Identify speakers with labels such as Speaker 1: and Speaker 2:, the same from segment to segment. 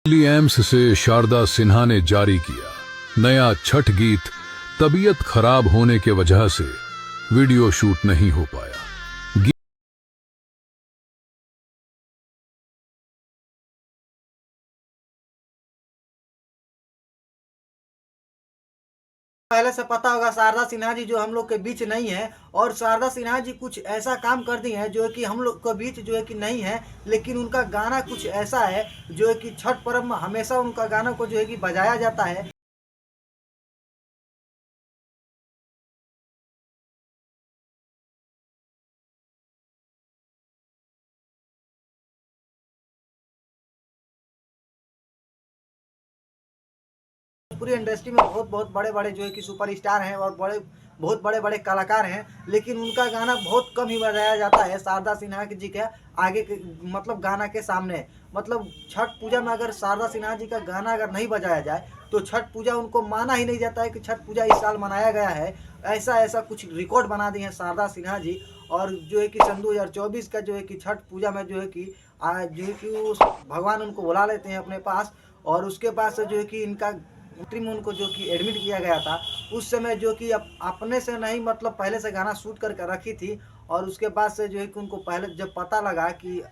Speaker 1: Delhi AIIMS से शारदा सिन्हा ने जारी किया नया छठ गीत। तबीयत खराब होने के वजह से वीडियो शूट नहीं हो पाया।
Speaker 2: पहले से पता होगा शारदा सिन्हा जी जो हम लोग के बीच नहीं है, और शारदा सिन्हा जी कुछ ऐसा काम कर दी है जो है कि हम लोग के बीच जो है कि नहीं है, लेकिन उनका गाना कुछ ऐसा है जो है कि छठ पर्व में हमेशा उनका गाना को जो है कि बजाया जाता है। पूरी इंडस्ट्री में बहुत बहुत बड़े बड़े जो है कि सुपर स्टार हैं और बहुत बड़े बड़े कलाकार हैं, लेकिन उनका गाना बहुत कम ही बजाया जाता है शारदा सिन्हा जी के आगे के मतलब गाना के सामने। मतलब छठ पूजा में अगर शारदा सिन्हा जी का गाना अगर नहीं बजाया जाए तो छठ पूजा उनको माना ही नहीं जाता है कि छठ पूजा इस साल मनाया गया है। ऐसा ऐसा कुछ रिकॉर्ड बना दिए हैं शारदा सिन्हा जी। और जो है कि सन 2024 का जो है कि छठ पूजा में जो है कि जो है कि उस भगवान उनको बुला लेते हैं अपने पास, और उसके बाद से जो है कि इनका में उनको जो कि एडमिट किया गया था उस समय जो कि अपने से नहीं मतलब पहले से गाना शूट करके रखी थी। और उसके बाद से जो है कि उनको पहले जब पता लगा कि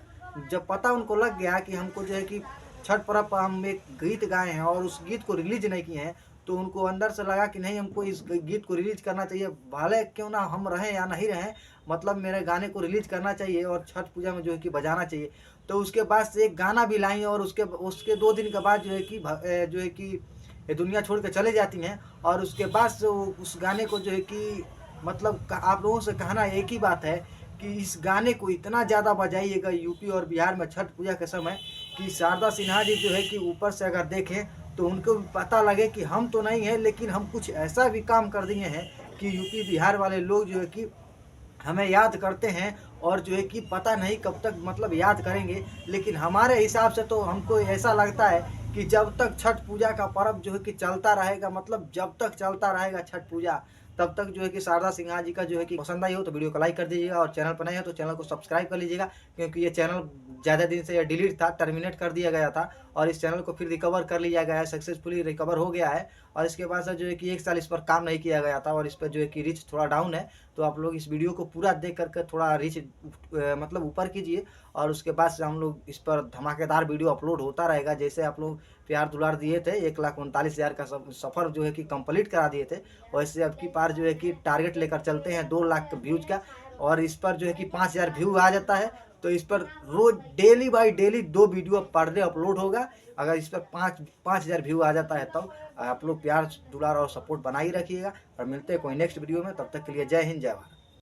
Speaker 2: जब पता उनको लग गया कि हमको जो है कि छठ पर्व पर हम एक गीत गाए हैं और उस गीत को रिलीज नहीं किए हैं, तो उनको अंदर से लगा कि नहीं हमको इस गीत को रिलीज करना चाहिए, भले क्यों ना हम रहें या नहीं रहें, मतलब मेरे गाने को रिलीज करना चाहिए और छठ पूजा में जो है कि बजाना चाहिए। तो उसके बाद से एक गाना भी लाई और उसके उसके 2 दिन के बाद जो है कि ये दुनिया छोड़ के चले जाती हैं। और उसके बाद से उस गाने को जो है कि मतलब आप लोगों से कहना एक ही बात है कि इस गाने को इतना ज़्यादा बजाइएगा यूपी और बिहार में छठ पूजा के समय कि शारदा सिन्हा जी जो है कि ऊपर से अगर देखें तो उनको भी पता लगे कि हम तो नहीं हैं, लेकिन हम कुछ ऐसा भी काम कर दिए हैं कि यूपी बिहार वाले लोग जो है कि हमें याद करते हैं। और जो है कि पता नहीं कब तक मतलब याद करेंगे, लेकिन हमारे हिसाब से तो हमको ऐसा लगता है कि जब तक छठ पूजा का पर्व जो है कि चलता रहेगा, मतलब जब तक चलता रहेगा छठ पूजा, तब तक जो है कि शारदा सिन्हा जी का जो है कि पसंद आई हो तो वीडियो को लाइक कर दीजिएगा, और चैनल पर नए हो तो चैनल को सब्सक्राइब कर लीजिएगा, क्योंकि ये चैनल ज़्यादा दिन से डिलीट था, टर्मिनेट कर दिया गया था, और इस चैनल को फिर रिकवर कर लिया गया है, सक्सेसफुली रिकवर हो गया है। और इसके बाद से जो है कि 1 साल इस पर काम नहीं किया गया था और इस पर जो है कि रीच थोड़ा डाउन है। तो आप लोग इस वीडियो को पूरा देख करके थोड़ा रीच मतलब ऊपर कीजिए, और उसके बाद से हम लोग इस पर धमाकेदार वीडियो अपलोड होता रहेगा। जैसे आप लोग प्यार दुलार दिए थे, 1,39,000 का सफ़र जो है कि कंप्लीट करा दिए थे, वैसे अब की बार जो है कि टारगेट लेकर चलते हैं 2 लाख व्यूज़ का। और इस पर जो है कि 5,000 व्यू आ जाता है तो इस पर रोज daily by daily 2 video per day upload होगा। अगर इस पर 5,000 व्यू आ जाता है तब आप लोग प्यार दुलार और सपोर्ट बनाई रखिएगा। और मिलते हैं कोई नेक्स्ट वीडियो में, तब तक के लिए जय हिंद जय भारत।